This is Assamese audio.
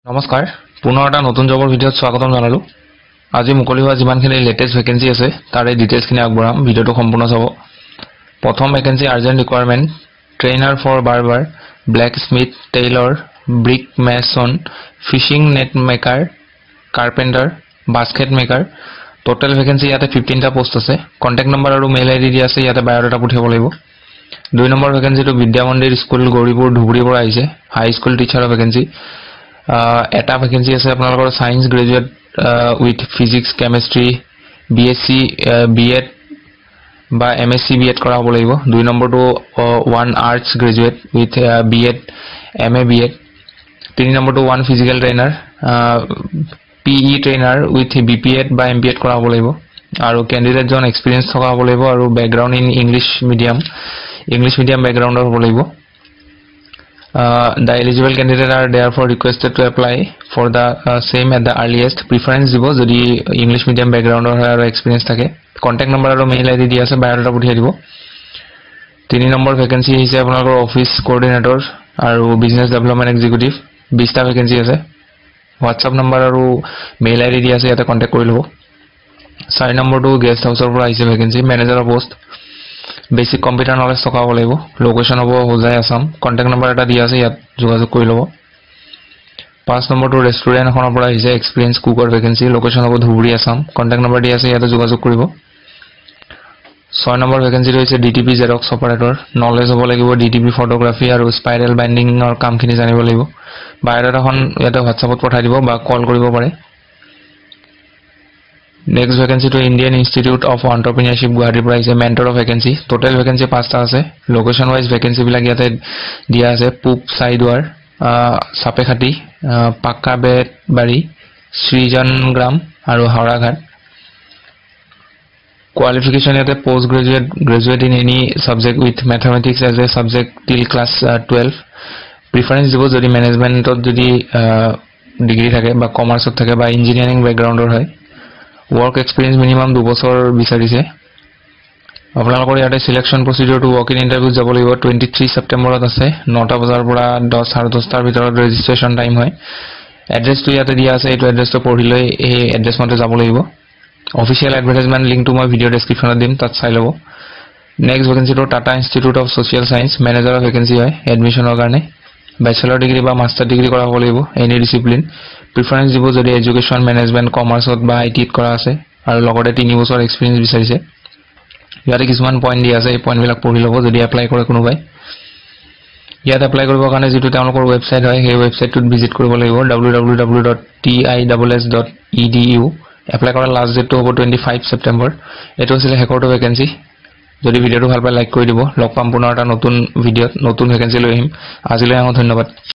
নমস্কাৰ পুনৰ এটা নতুন জবৰ ভিডিঅ'ত স্বাগতম জনালো আজি মুকলি হোৱা যিমানখিনি লেটেষ্ট ভেকেন্সি আছে তাৰে ডিটেইলছখিনি আগবঢ়াম ভিডিঅ'টো সম্পূৰ্ণ চাব প্ৰথম vacancy urgent requirement trainer for barber blacksmith tailor brick mason fishing net maker carpenter basket maker total vacancy ইয়াতে 15টা পোষ্ট আছে কন্টাক্ট নম্বৰ আৰু মেইল আইডি দিয়া আছে ইয়াতে বায়োডাটা পঠিয়াব লাগিব 2 নম্বৰ ভেকেন্সিটো বিদ্যা মন্দিৰ স্কুল গৌৰীপুৰ ধুবুৰীৰ পৰা আহিছে হাই স্কুল টিচাৰৰ ভেকেন্সি এটা ভেকেন্সি আছে আপোনালোকৰ science graduate with physics chemistry BSc BEd বা এমএসসি বিএড কৰা হ'ব লাগিব 2 নম্বৰটো 1 arts graduate with BEd MA BEd 3 নম্বৰটো 1 physical trainer PE trainer with BPEd বা এমপিএড কৰা হ'ব লাগিব আৰু ক্যান্ডিডেট জন এক্সপেৰিয়েন্স থকা হ'ব লাগিব আৰু ব্যাকগ্ৰাউণ্ড ইন ইংলিশ মিডিয়াম ব্যাকগ্ৰাউণ্ডৰ হ'ব লাগিব the eligible candidate are therefore requested to apply for the same at the earliest preference দিব যদি ইংলিশ মিডিয়াম ব্যাকগ্ৰাউণ্ডৰ হয় আৰু এক্সপেৰিয়েন্স থাকে কন্টাক্ট নম্বৰ আৰু মেইল আইডি দিয়া আছে বায়োডাটা পঠিয়াই দিব 3 নম্বৰ ভেকেন্সি হৈছে আপোনালোকৰ অফিস কোঅৰ্ডিনেটৰ আৰু বিজনেস ডেভেলপমেন্ট এক্সিকিউটিভ 20টা ভেকেন্সি আছে WhatsApp নম্বৰ আৰু মেইল আইডি দিয়া আছে ইয়াতে কন্টাক্ট কৰি লব 4 নম্বৰটো গেষ্ট হাউসৰ পৰা আহিছে ভেকেন্সি মেনেজাৰৰ পোষ্ট বেসিক কম্পিউটাৰ নলেজ থকা হ'ব লাগিব লোকেশন হ'ব হোজাই আসাম কন্টাক্ট নম্বৰ এটা দিয়া আছে ইয়াত যোগাযোগ কৰি লব 5 নম্বৰটো ৰেষ্টুৰেণ্ট এখনৰ পৰা আহিছে এক্সপেৰিয়েন্স কুকৰ ভেকেন্সি লোকেশন হ'ব ধুবুৰী আসাম কন্টাক্ট নম্বৰ দিয়া আছে ইয়াতে যোগাযোগ কৰিব 6 নম্বৰ ভেকেন্সি হৈছে ডিটিপি জেৰক্স অপাৰেটৰ নলেজ হ'ব লাগিব ডিটিপি ফটোগ্ৰাফি আৰু স্পাইৰেল বাইন্ডিংৰ কামখিনি জানিব লাগিব বায়োডাটাখন ইয়াতে WhatsAppত পঠাই দিব বা কল কৰিব পাৰে Next vacancy to Indian Institute of Entrepreneurship Guwahati পৰা আহিছে মেন্টৰ ভেকেন্সি টোটাল ভেকেন্সি 5টা আছে লোকেশন ওয়াইজ ভেকেন্সি বিলাক ইয়াতে দিয়া আছে পূব সাইডৱাৰ সাপেখাটি পাক্কাবেট বাড়ি সৃজন গ্ৰাম আৰু হাওড়াঘাট qualification ইয়াতে post graduate in any subject with mathematics as a subject till class 12 preference দিব যদি ম্যানেজমেন্টত যদি ডিগ্ৰী থাকে বা কমাৰ্চত থাকে বা ইঞ্জিনিয়াৰিং ব্যাকগ্ৰাউণ্ডৰ হয় work experience minimum 2 বছৰ বিচাৰিছে আপোনালোকৰ ইয়াতে selection procedure to walk in interview যাব লাগিব 23 সেপ্টেম্বৰত আছে 9টা বজাৰ পৰা 10:30টাৰ ভিতৰত ৰেজিষ্ট্ৰেচন টাইম হয় এড্ৰেছটো ইয়াতে দিয়া আছে এইটো এড্ৰেছটো পঢ়ি লৈ এই এড্ৰেছ মতে যাব লাগিব অফিচিয়েল এডভাৰটাইজমেন্ট লিংকটো মই ভিডিও ডেসক্ৰিপচনত দিম তাত চাই লব নেক্সট ভেকেন্সিটো Tata institute of social science মেনেজাৰৰ ভেকেন্সি হয় এডমিশনৰ কাৰণে ব্যাচেলৰ ডিগ্ৰী বা মাষ্টাৰ ডিগ্ৰী কৰা হ'ব লাগিব এনি ডিসিপ্লিন প্ৰিফাৰেন্স দিব যদি এডুকেশন ম্যানেজমেন্ট কমাৰ্চত বা আইটিত কৰা আছে আৰু লগতে 3 বছৰ এক্সপেৰিয়েন্স বিচাৰিছে ইয়াতে কিছুমান পইণ্ট দিয়া আছে এই পইণ্টবিলাক পঢ়ি ল'ব যদি এপ্লাই কৰে কোনোবাই ইয়াত এপ্লাই কৰিবৰ কাৰণে যেটো তেওঁলোকৰ ওয়েবসাইট হয় সেই ওয়েবসাইটটোত ভিজিট কৰিব লাগিব www.tiws.edu এপ্লাই কৰাৰ লাষ্ট ডেটটো হ'ব 25 সেপ্টেম্বৰ এটো আছিল হেকৰটো ভেকেন্সি যদি ভিডিওটো ভাল পায় লাইক কৰি দিব লগ পাম পুনৰ এটা নতুন ভিডিওত নতুন ভেকেন্সি লৈ আহিম আজিলৈ ধন্যবাদ